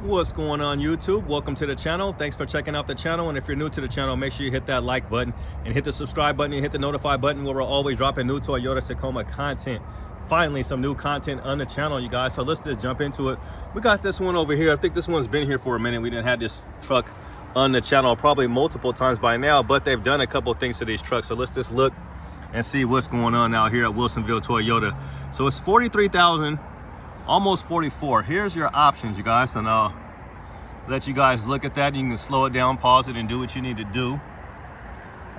What's going on, YouTube? Welcome to the channel. Thanks for checking out the channel, and if you're new to the channel, make sure you hit that like button and hit the subscribe button and hit the notify button, where we're always dropping new Toyota Tacoma content. Finally, some new content on the channel, you guys. So let's just jump into it. We got this one over here. I think this one's been here for a minute. We didn't have this truck on the channel probably multiple times by now, but they've done a couple things to these trucks. So let's just look and see what's going on out here at Wilsonville Toyota. So it's 43,000, almost 44. Here's your options, you guys, and I'll let you guys look at that. You can slow it down, pause it, and do what you need to do.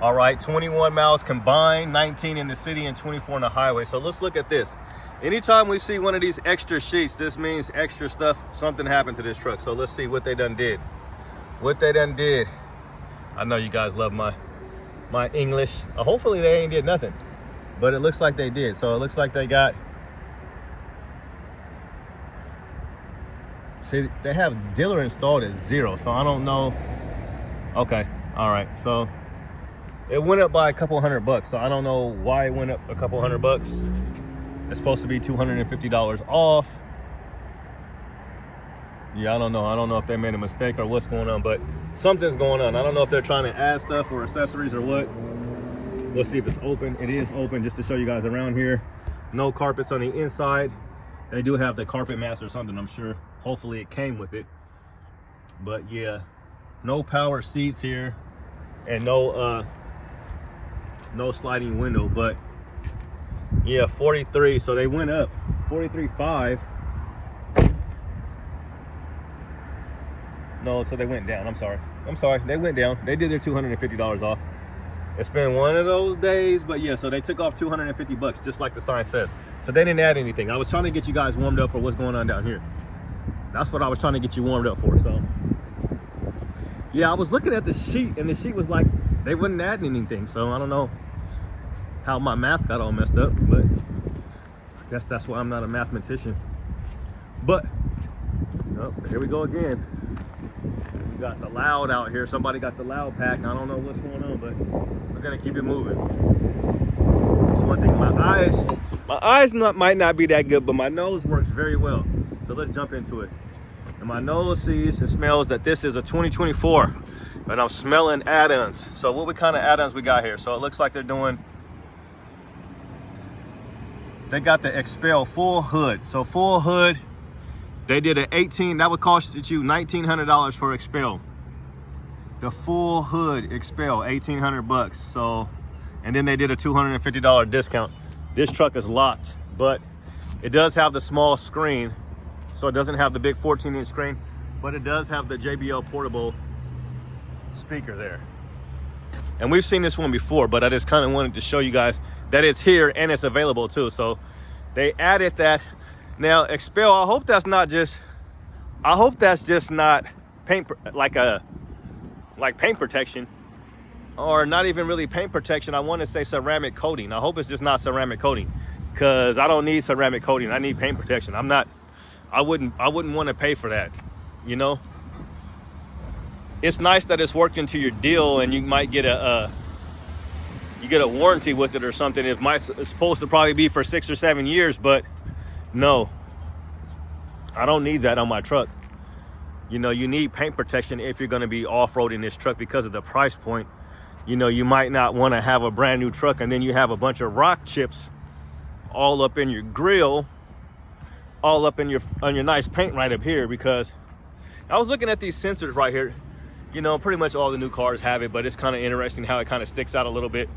All right, 21 miles combined, 19 in the city and 24 on the highway. So let's look at this. Anytime we see one of these extra sheets, this means extra stuff, something happened to this truck. So let's see what they done did. I know you guys love my English. Hopefully they ain't did nothing, but it looks like they did. So it looks like they got, see, they have dealer installed at 0, so I don't know. Okay, all right, so it went up by a couple $100, so I don't know why it went up a couple $100. It's supposed to be $250 off. Yeah, I don't know if they made a mistake or what's going on, but something's going on. I don't know if they're trying to add stuff or accessories or what. We'll see if it's open. It is open, just to show you guys around here. No carpets on the inside. They do have the carpet mats or something, I'm sure. Hopefully it came with it. But yeah, no power seats here, and no sliding window. But yeah, 43, so they went up 43.5. No, so they went down. I'm sorry, they went down. They did their $250 off. It's been one of those days, but yeah, so they took off $250, just like the sign says. So they didn't add anything. I was trying to get you guys warmed up for what's going on down here. That's what I was trying to get you warmed up for. So yeah, I was looking at the sheet, and the sheet was like they wouldn't add anything. So I don't know how my math got all messed up, but I guess that's why I'm not a mathematician. But oh, here we go again. We got the loud out here. Somebody got the loud pack. I don't know what's going on, but we're gonna keep it moving. That's one thing. My eyes might not be that good, but my nose works very well. So let's jump into it. And my nose sees and smells that this is a 2024, and I'm smelling add-ons. So what kind of add-ons we got here? So it looks like they got the Expel full hood. So full hood, they did an 18, that would cost you $1,900 for Expel. The full hood Expel, $1,800. So, and then they did a $250 discount. This truck is locked, but it does have the small screen. So it doesn't have the big 14-inch screen, but it does have the JBL portable speaker there. And we've seen this one before, but I just kind of wanted to show you guys that it's here and it's available too. So they added that. Now Expel, I hope that's just not paint, like paint protection, or not even really paint protection. I want to say ceramic coating. I hope it's just not ceramic coating, because I don't need ceramic coating. I need paint protection. I wouldn't want to pay for that, you know. It's nice that it's worked into your deal, and you might get a warranty with it or something. It's supposed to probably be for 6 or 7 years, but no, I don't need that on my truck. You know, you need paint protection if you're going to be off-roading this truck, because of the price point. You know, you might not want to have a brand new truck and then you have a bunch of rock chips all up in your grill, all up in on your nice paint right up here. Because I was looking at these sensors right here. You know, pretty much all the new cars have it, but it's kind of interesting how it kind of sticks out a little bit,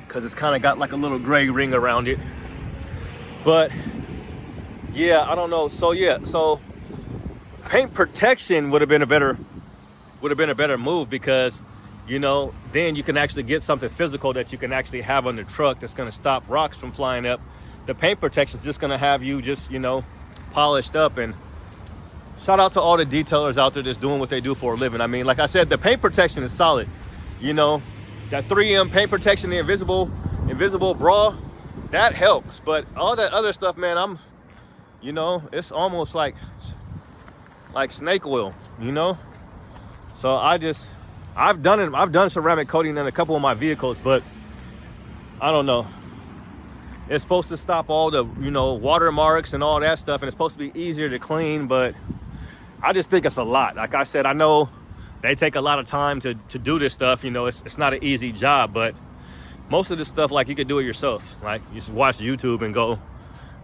because it's kind of got like a little gray ring around it. But yeah, I don't know. So yeah, so paint protection would have been a better move, because, you know, then you can actually get something physical that you can actually have on the truck that's going to stop rocks from flying up. The paint protection is just going to have you just, you know, polished up. And shout out to all the detailers out there that's doing what they do for a living. I mean, like I said, the paint protection is solid. You know, that 3M paint protection, the invisible bra, that helps. But all that other stuff, man, you know, it's almost like snake oil, you know. So I've done ceramic coating in a couple of my vehicles, but I don't know. It's supposed to stop all the, you know, watermarks and all that stuff, and it's supposed to be easier to clean, but I just think it's a lot. Like I said, I know they take a lot of time to do this stuff. You know, it's not an easy job, but most of this stuff, like, you could do it yourself. Like, you just watch YouTube and go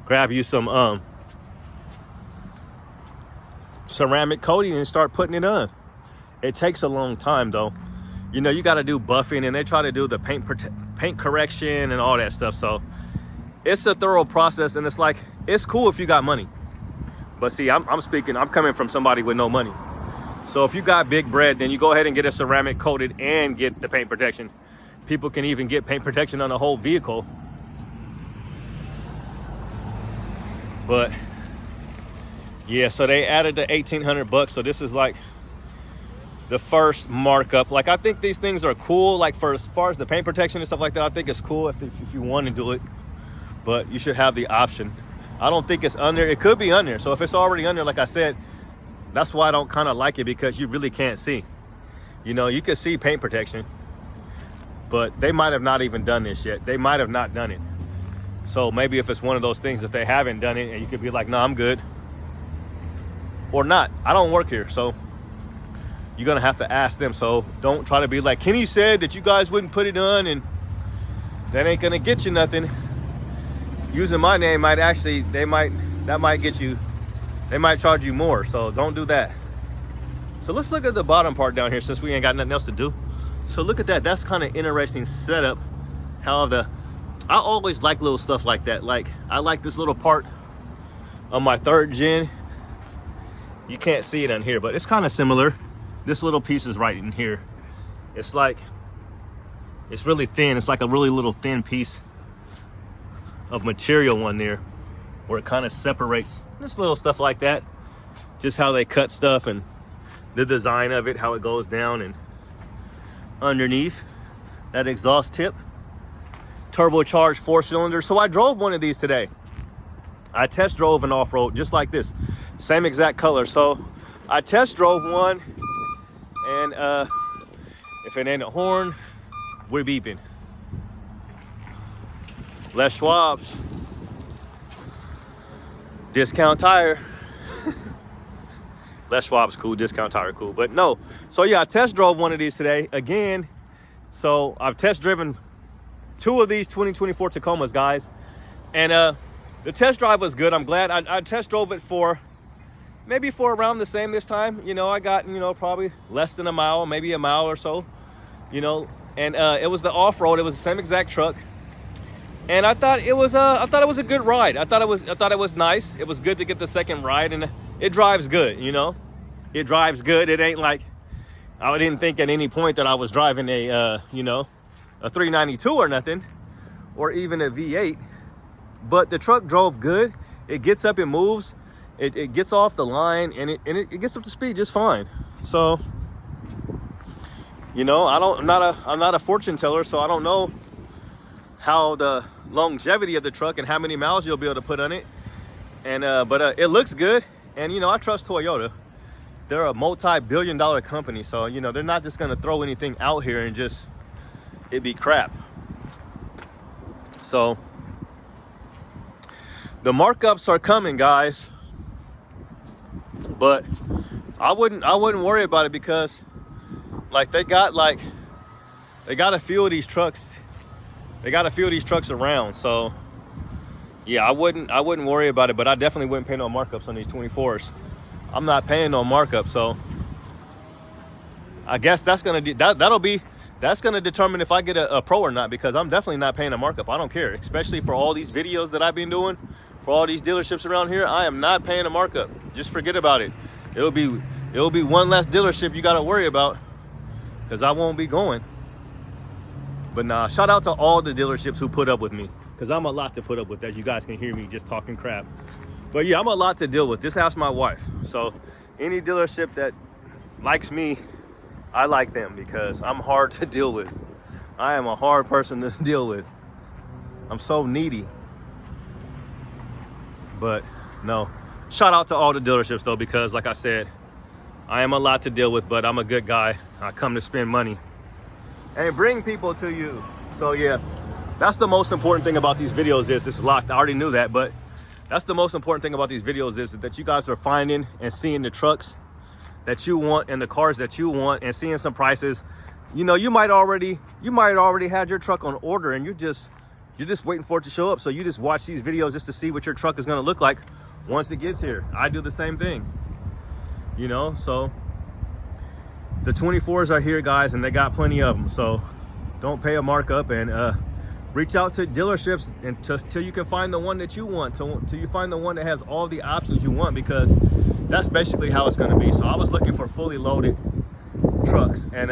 grab you some ceramic coating and start putting it on. It takes a long time though. You know, you got to do buffing, and they try to do the paint correction and all that stuff. So it's a thorough process, and it's like, it's cool if you got money. But see, I'm coming from somebody with no money. So if you got big bread, then you go ahead and get a ceramic coated and get the paint protection. People can even get paint protection on the whole vehicle. But yeah, so they added the $1,800. So this is like the first markup. Like, I think these things are cool. Like, for as far as the paint protection and stuff like that, I think it's cool if you want to do it. But you should have the option. I don't think it's under. It could be under. So if it's already under, like I said, that's why I don't kind of like it, because you really can't see. You know, you can see paint protection, but they might have not even done this yet. They might have not done it. So maybe if it's one of those things, if they haven't done it, and you could be like, no, I'm good. Or not. I don't work here, so you're going to have to ask them. So don't try to be like, Kenny said that you guys wouldn't put it on, and that ain't going to get you nothing. Using my name might actually, that might get you, they might charge you more. So don't do that. So let's look at the bottom part down here, since we ain't got nothing else to do. So look at that. That's kind of interesting setup. I always like little stuff like that. Like, I like this little part on my 3rd gen. You can't see it on here, but it's kind of similar. This little piece is right in here. It's like, it's really thin. It's like a really little thin piece of material on there, where it kind of separates. Just little stuff like that. Just how they cut stuff, and the design of it, how it goes down and underneath that exhaust tip. Turbocharged 4-cylinder. So I drove one of these today. I test drove an off-road just like this, same exact color. So I test drove one, and if it ain't a horn, we're beeping. Les Schwab's discount tire. Les Schwab's cool, discount tire cool, but no. So yeah, I test drove one of these today again. So I've test driven 2 of these 2024 Tacomas, guys, and the test drive was good. I'm glad I test drove it for around the same this time. You know, I got, you know, probably less than a mile, maybe a mile or so, you know, and it was the off-road. It was the same exact truck, and I thought it was a good ride. I thought it was nice. It was good to get the second ride, and it drives good, you know. It drives good. It ain't like, I didn't think at any point that I was driving a you know, a 392 or nothing, or even a V8. But the truck drove good. It gets up and moves. It gets off the line, and it gets up to speed just fine. So, you know, I'm not a fortune teller, so I don't know how the longevity of the truck and how many miles you'll be able to put on it. And but it looks good, and you know, I trust Toyota. They're a multi-billion-dollar company, so you know, they're not just gonna throw anything out here and just it be crap. So the markups are coming, guys, but I wouldn't worry about it, because like they got a few of these trucks. They got a few of these trucks around, so yeah, I wouldn't worry about it. But I definitely wouldn't pay no markups on these 24s. I'm not paying no markup, so I guess that's gonna determine if I get a pro or not, because I'm definitely not paying a markup. I don't care, especially for all these videos that I've been doing for all these dealerships around here. I am not paying a markup. Just forget about it. It'll be one less dealership you got to worry about, because I won't be going. But nah, shout out to all the dealerships who put up with me, because I'm a lot to put up with, as you guys can hear me just talking crap. But yeah, I'm a lot to deal with. Just ask my wife. So any dealership that likes me, I like them, because I'm hard to deal with. I am a hard person to deal with. I'm so needy. But no, shout out to all the dealerships though, because like I said, I am a lot to deal with, but I'm a good guy. I come to spend money and bring people to you. So yeah, that's the most important thing about these videos is it's locked. I already knew that, but that's the most important thing about these videos is that you guys are finding and seeing the trucks that you want and the cars that you want and seeing some prices. You know, you might already had your truck on order and you're just waiting for it to show up. So you just watch these videos just to see what your truck is going to look like once it gets here. I do the same thing, you know. So the 24s are here, guys, and they got plenty of them. So don't pay a markup and reach out to dealerships until you can find the one that you want, till you find the one that has all the options you want, because that's basically how it's going to be. So I was looking for fully loaded trucks, and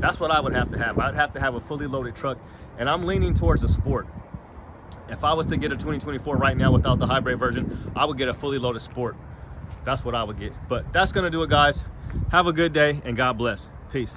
that's what I would have to have. I'd have to have a fully loaded truck, and I'm leaning towards a sport. If I was to get a 2024 right now without the hybrid version, I would get a fully loaded sport. That's what I would get. But that's going to do it, guys. Have a good day, and God bless. Peace.